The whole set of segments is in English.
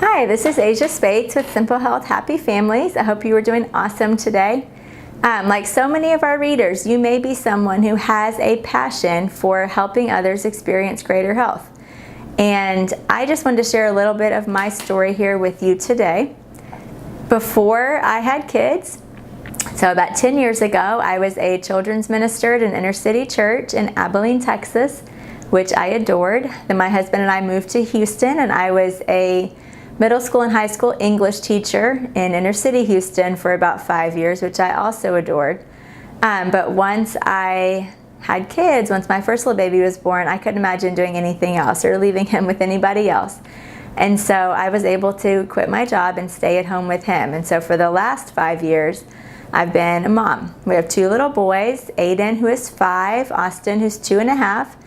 Hi, this is Asia Spates with Simple Health Happy Families. I hope you are doing awesome today. Like so many of our readers, you may be someone who has a passion for helping others experience greater health. And I just wanted to share a little bit of my story here with you today. Before I had kids, so about 10 years ago, I was a children's minister at an inner city church in Abilene, Texas, which I adored. Then my husband and I moved to Houston, and I was a middle school and high school English teacher in inner city Houston for about 5 years, which I also adored. But once I had kids, once my first little baby was born, I couldn't imagine doing anything else or leaving him with anybody else. And so I was able to quit my job and stay at home with him. And so for the last 5 years, I've been a mom. We have 2 little boys, Aiden, who is 5, Austin, who's 2.5,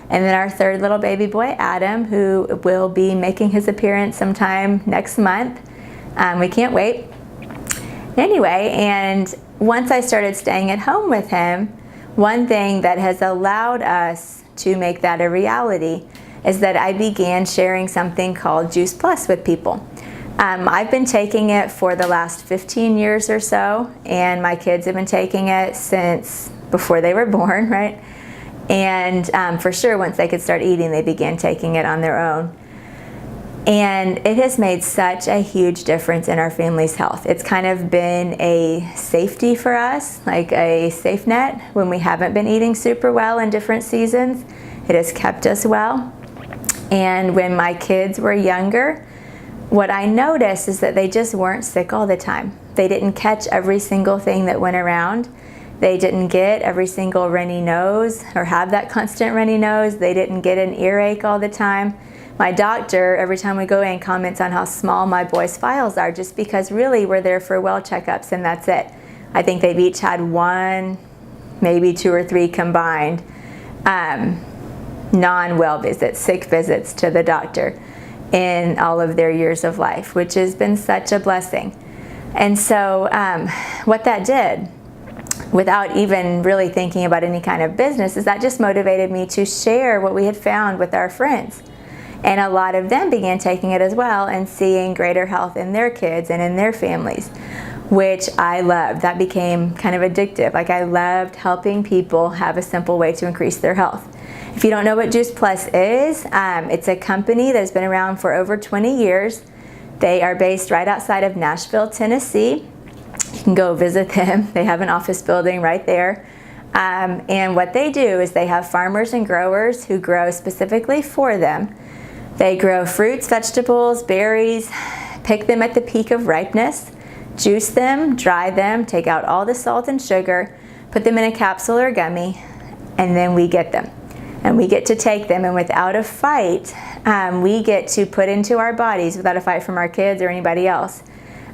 and then our third little baby boy, Adam, who will be making his appearance sometime next month. We can't wait. Anyway, and once I started staying at home with him, one thing that has allowed us to make that a reality is that I began sharing something called Juice Plus with people. I've been taking it for the last 15 years or so, and my kids have been taking it since before they were born, right? And for sure, once they could start eating, they began taking it on their own. And it has made such a huge difference in our family's health. It's kind of been a safety for us, like a safe net when we haven't been eating super well in different seasons. It has kept us well. And when my kids were younger, what I noticed is that they just weren't sick all the time. They didn't catch every single thing that went around. They didn't get every single runny nose or have that constant runny nose. They didn't get an earache all the time. My doctor, every time we go in, comments on how small my boys' files are, just because really we're there for well checkups and that's it. I think they've each had 1, maybe 2 or 3 combined non-well visits, sick visits to the doctor in all of their years of life, which has been such a blessing. And so what that did, without even really thinking about any kind of business, is that just motivated me to share what we had found with our friends. And a lot of them began taking it as well and seeing greater health in their kids and in their families, which I loved. That became kind of addictive. Like, I loved helping people have a simple way to increase their health. If you don't know what Juice Plus is, it's a company that's been around for over 20 years. They are based right outside of Nashville, Tennessee. You can go visit them. They have an office building right there. And what they do is they have farmers and growers who grow specifically for them. They grow fruits, vegetables, berries, pick them at the peak of ripeness, juice them, dry them, take out all the salt and sugar, put them in a capsule or gummy, and then we get them. And we get to take them, and without a fight, we get to put into our bodies, without a fight from our kids or anybody else,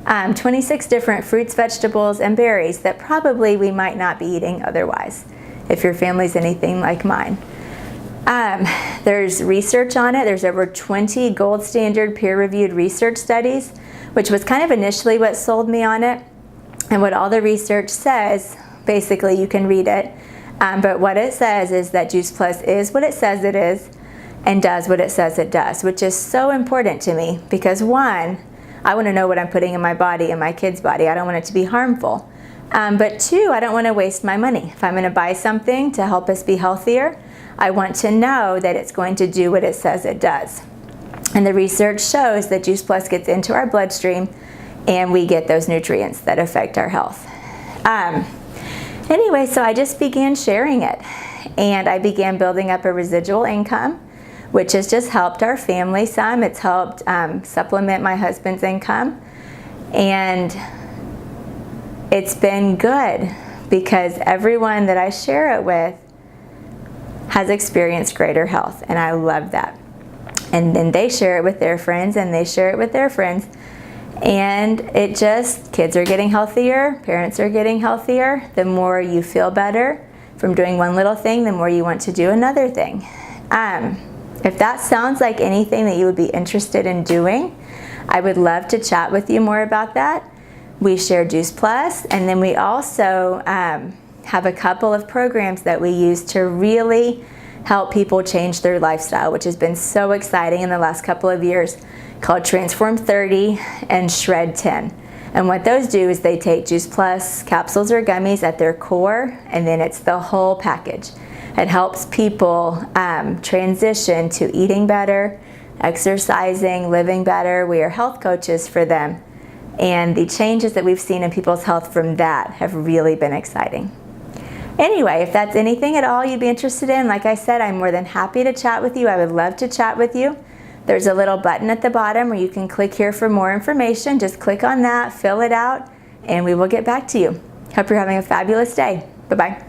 26 different fruits, vegetables, and berries that probably we might not be eating otherwise, if your family's anything like mine. There's research on it. There's over 20 gold standard peer-reviewed research studies, which was kind of initially what sold me on it. And what all the research says, basically you can read it, but what it says is that Juice Plus is what it says it is and does what it says it does, which is so important to me because, one, I want to know what I'm putting in my body and my kid's body. I don't want it to be harmful. But 2, I don't want to waste my money. If I'm going to buy something to help us be healthier, I want to know that it's going to do what it says it does. And the research shows that Juice Plus gets into our bloodstream and we get those nutrients that affect our health. Anyway, so I just began sharing it, and I began building up a residual income, which has just helped our family some. It's helped supplement my husband's income, and it's been good because everyone that I share it with has experienced greater health, and I love that. And then they share it with their friends, and they share it with their friends. And it just, kids are getting healthier, parents are getting healthier. The more you feel better from doing one little thing, the more you want to do another thing. If that sounds like anything that you would be interested in doing, I would love to chat with you more about that. We share Juice Plus, and then we also have a couple of programs that we use to really help people change their lifestyle, which has been so exciting in the last couple of years. called Transform 30 and Shred 10. And what those do is they take Juice Plus capsules or gummies at their core, and then it's the whole package. It helps people transition to eating better, exercising, living better. We are health coaches for them. And the changes that we've seen in people's health from that have really been exciting. Anyway, if that's anything at all you'd be interested in, like I said, I'm more than happy to chat with you. I would love to chat with you. There's a little button at the bottom where you can click here for more information. Just click on that, fill it out, and we will get back to you. Hope you're having a fabulous day. Bye-bye.